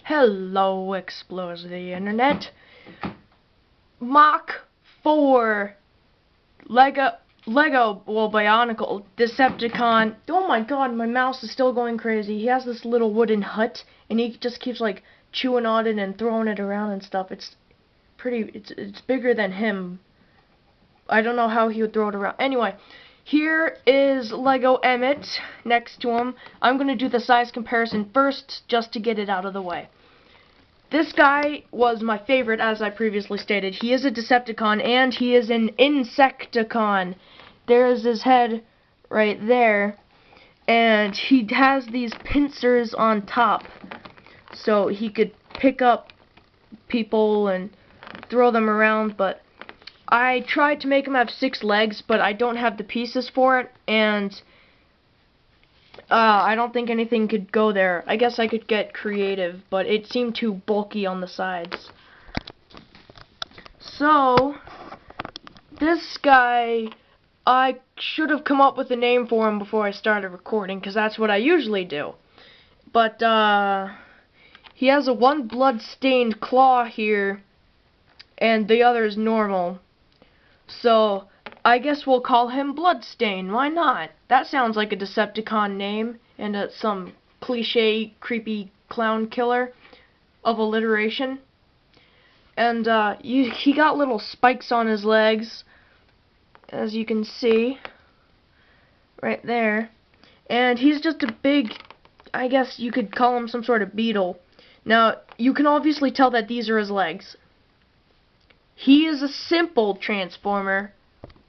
Hello, explorers of the internet. Mach 4 Lego Bionicle Decepticon. Oh my god, my mouse is still going crazy. He has this little wooden hut, and he just keeps like chewing on it and throwing it around and stuff. It's bigger than him. I don't know how he would throw it around. Anyway, here is Lego Emmett next to him. I'm going to do the size comparison first, just to get it out of the way. This guy was my favorite, as I previously stated. He is a Decepticon, and he is an Insecticon. There's his head right there, and he has these pincers on top, so he could pick up people and throw them around, but I tried to make him have 6 legs, but I don't have the pieces for it, and I don't think anything could go there. I guess I could get creative, but it seemed too bulky on the sides. So, this guy, I should have come up with a name for him before I started recording, because that's what I usually do. But, he has a one blood-stained claw here, and the other is normal. So, I guess we'll call him BloodStain. Why not? That sounds like a Decepticon name and some cliche, creepy clown killer of alliteration. And he got little spikes on his legs, as you can see, right there. And he's just a big, I guess you could call him some sort of beetle. Now, you can obviously tell that these are his legs. He is a simple transformer,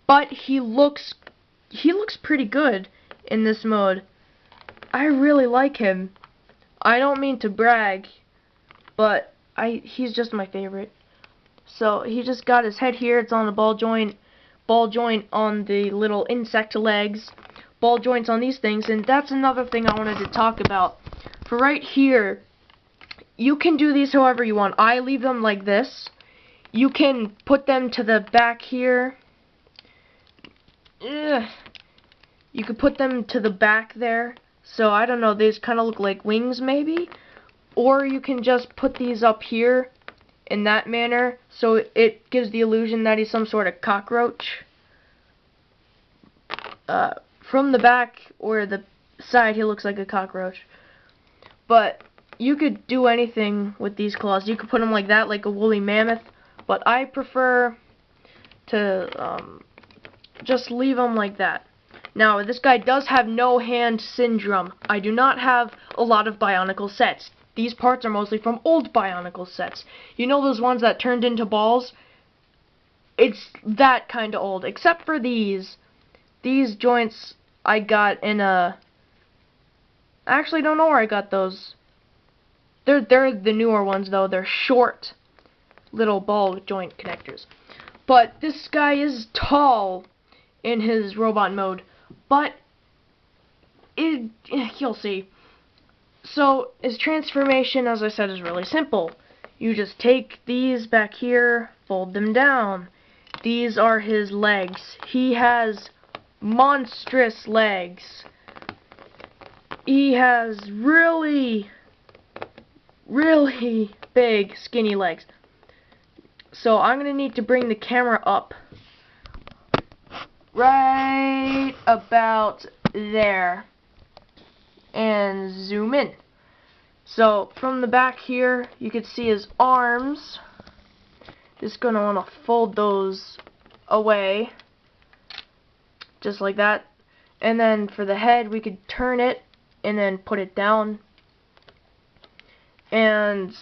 but he looks pretty good in this mode. I really like him. I don't mean to brag, but he's just my favorite. So he just got his head here. It's on the ball joint on the little insect legs, ball joints on these things, and that's another thing I wanted to talk about. For right here, you can do these however you want. I leave them like this. You can put them to the back here. You could put them to the back there. So, I don't know, these kind of look like wings, maybe? Or you can just put these up here in that manner, so it gives the illusion that he's some sort of cockroach. From the back or the side, he looks like a cockroach. But you could do anything with these claws. You could put them like that, like a woolly mammoth. But I prefer to just leave them like that. Now, this guy does have no hand syndrome. I do not have a lot of Bionicle sets. These parts are mostly from old Bionicle sets. You know those ones that turned into balls? It's that kind of old. Except for these. These joints I got in a... I actually don't know where I got those. They're the newer ones, though. They're short little ball joint connectors. But this guy is tall in his robot mode. But you'll see. So his transformation, as I said, is really simple. You just take these back here, fold them down. These are his legs. He has monstrous legs. He has really big, skinny legs. So I'm going to need to bring the camera up right about there and zoom in. So from the back here, you can see his arms. Just going to want to fold those away, just like that. And then for the head, we could turn it and then put it down. And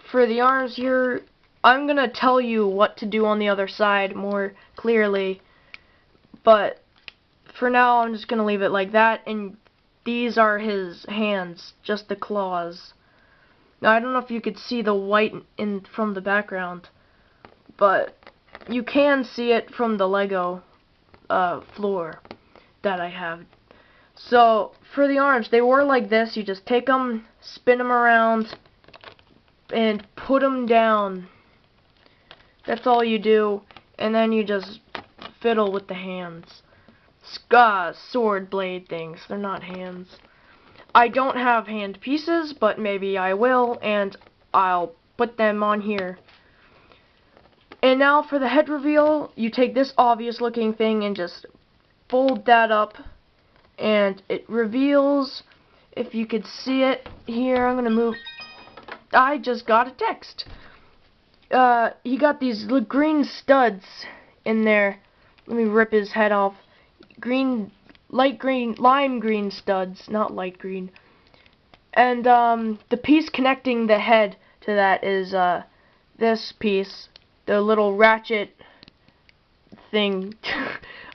for the arms here, I'm going to tell you what to do on the other side more clearly. But for now, I'm just going to leave it like that. And these are his hands, just the claws. Now, I don't know if you could see the white from the background, but you can see it from the Lego floor that I have. So, for the arms, they were like this. You just take them, spin them around, and put them down. That's all you do. And then you just fiddle with the hands. Sword blade things. They're not hands. I don't have hand pieces, but maybe I will. And I'll put them on here. And now for the head reveal, you take this obvious looking thing and just fold that up, and it reveals, if you could see it here, I'm gonna move, I just got a text. He got these green studs in there. Let me rip his head off. Green, light green, lime green studs, not light green. And the piece connecting the head to that is this piece, the little ratchet thing.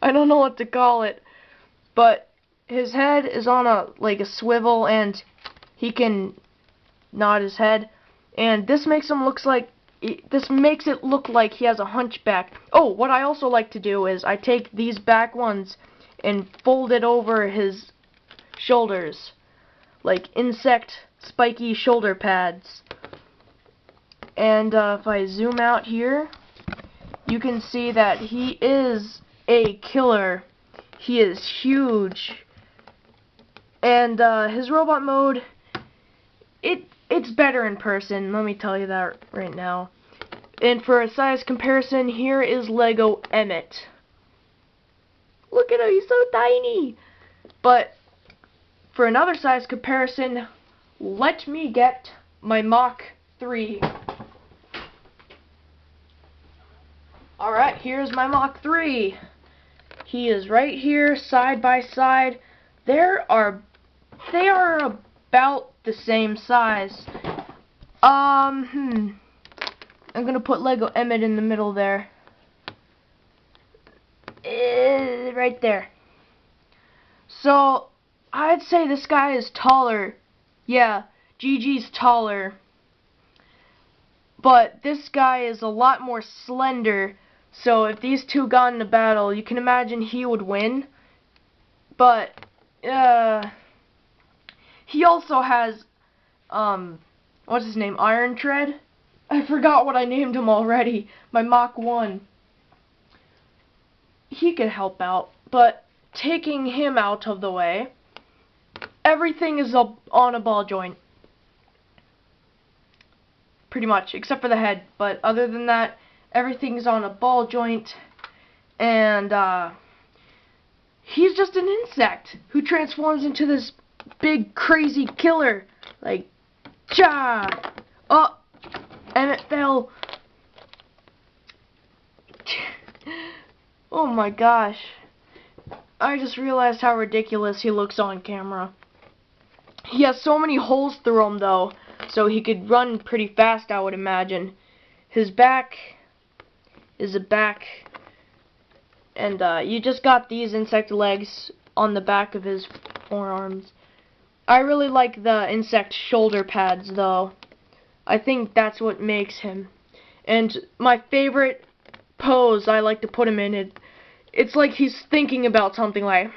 I don't know what to call it, but his head is on a swivel, and he can nod his head, and this makes it look like he has a hunchback. Oh, what I also like to do is I take these back ones and fold it over his shoulders, like insect spiky shoulder pads. And if I zoom out here, you can see that he is a killer. He is huge. And his robot mode, it's better in person, let me tell you that right now. And for a size comparison, here is Lego Emmett. Look at him, he's so tiny. But for another size comparison, let me get my Mach 3. Alright, here's my Mach 3. He is right here, side by side. They are about the same size. I'm gonna put Lego Emmett in the middle there. Right there. So, I'd say this guy is taller. Yeah, GG's taller. But this guy is a lot more slender. So if these two got in a battle, you can imagine he would win. But, he also has, what's his name, Iron Tread? I forgot what I named him already. My Mach 1. He could help out, but taking him out of the way, everything is on a ball joint. Pretty much, except for the head. But other than that, everything's on a ball joint. And, he's just an insect who transforms into this big, crazy killer. Like, cha! Oh! And it fell. Oh my gosh. I just realized how ridiculous he looks on camera. He has so many holes through him, though, so he could run pretty fast, I would imagine. His back is a back, and you just got these insect legs on the back of his forearms. I really like the insect shoulder pads, though. I think that's what makes him. And my favorite pose I like to put him in, it's like he's thinking about something, like,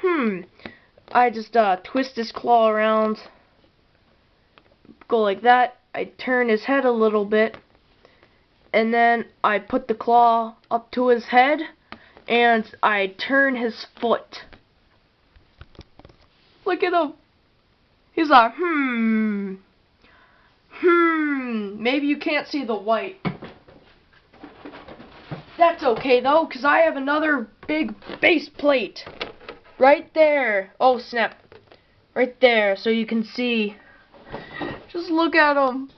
I just twist his claw around, go like that, I turn his head a little bit, and then I put the claw up to his head, and I turn his foot. Look at him. He's like, maybe you can't see the white. That's okay, though, because I have another big base plate right there. Oh, snap. Right there, so you can see. Just look at him.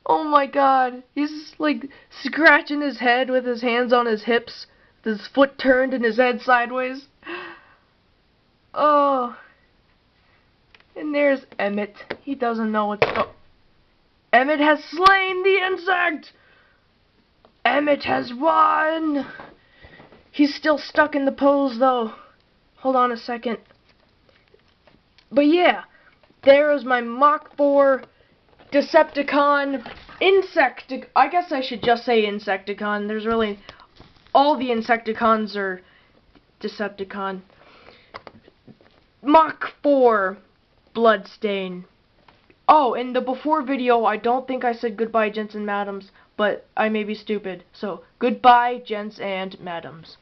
Oh my god. He's, like, scratching his head with his hands on his hips, with his foot turned and his head sideways. Oh. And there's Emmett. He doesn't know what's going on. Emmett has slain the insect! Emmett has won! He's still stuck in the pose, though. Hold on a second. But yeah, there is my Mach 4 Decepticon I guess I should just say Insecticon. There's really... all the Insecticons are Decepticon. Mach 4 BloodStain. Oh, in the before video, I don't think I said goodbye, gents and madams, but I may be stupid. So, goodbye, gents and madams.